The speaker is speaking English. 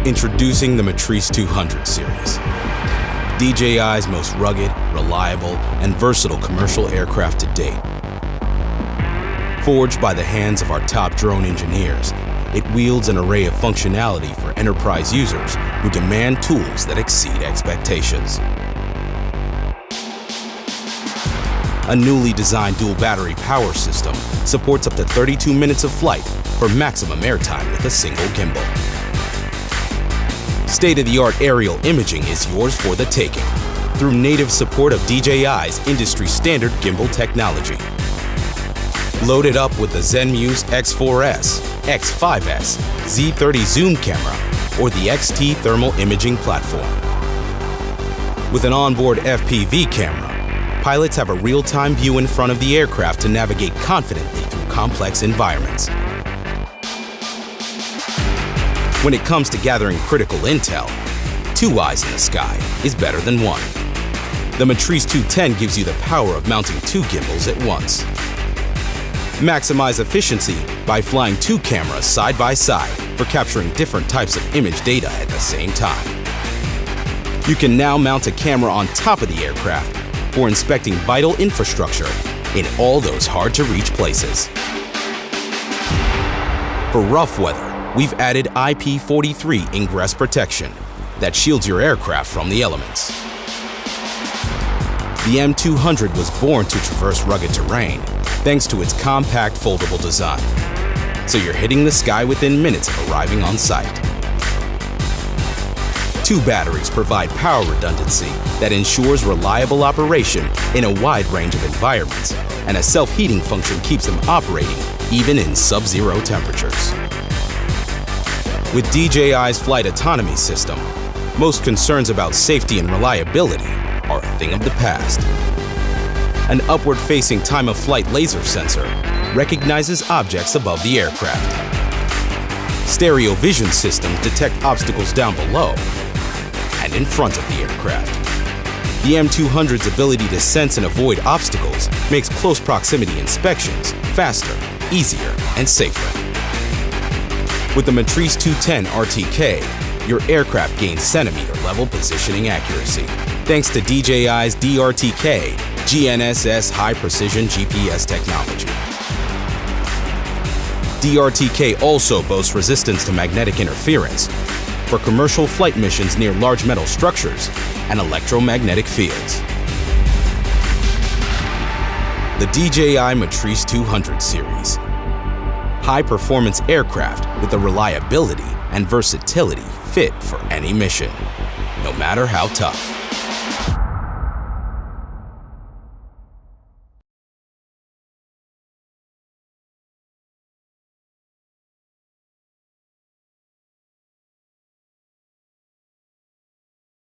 Introducing the Matrice 200 series, DJI's most rugged, reliable, and versatile commercial aircraft to date. Forged by the hands of our top drone engineers, it wields an array of functionality for enterprise users who demand tools that exceed expectations. A newly designed dual battery power system supports up to 32 minutes of flight for maximum airtime with a single gimbal. State-of-the-art aerial imaging is yours for the taking through native support of DJI's industry-standard gimbal technology. Loaded up with the Zenmuse X4S, X5S, Z30 zoom camera, or the XT thermal imaging platform. With an onboard FPV camera, pilots have a real-time view in front of the aircraft to navigate confidently through complex environments. When it comes to gathering critical intel, 2 eyes in the sky is better than 1. The Matrice 210 gives you the power of mounting 2 gimbals at once. Maximize efficiency by flying 2 cameras side by side for capturing different types of image data at the same time. You can now mount a camera on top of the aircraft for inspecting vital infrastructure in all those hard-to-reach places. For rough weather, we've added IP43 ingress protection that shields your aircraft from the elements. The M200 was born to traverse rugged terrain thanks to its compact foldable design, so you're hitting the sky within minutes of arriving on site. 2 batteries provide power redundancy that ensures reliable operation in a wide range of environments, and a self-heating function keeps them operating even in sub-zero temperatures. With DJI's flight autonomy system, most concerns about safety and reliability are a thing of the past. An upward-facing time-of-flight laser sensor recognizes objects above the aircraft. Stereo vision systems detect obstacles down below and in front of the aircraft. The M200's ability to sense and avoid obstacles makes close proximity inspections faster, easier, and safer. With the Matrice 210 RTK, your aircraft gains centimeter-level positioning accuracy, thanks to DJI's DRTK GNSS high-precision GPS technology. DRTK also boasts resistance to magnetic interference for commercial flight missions near large metal structures and electromagnetic fields. The DJI Matrice 200 series. High-performance aircraft with the reliability and versatility fit for any mission, no matter how tough.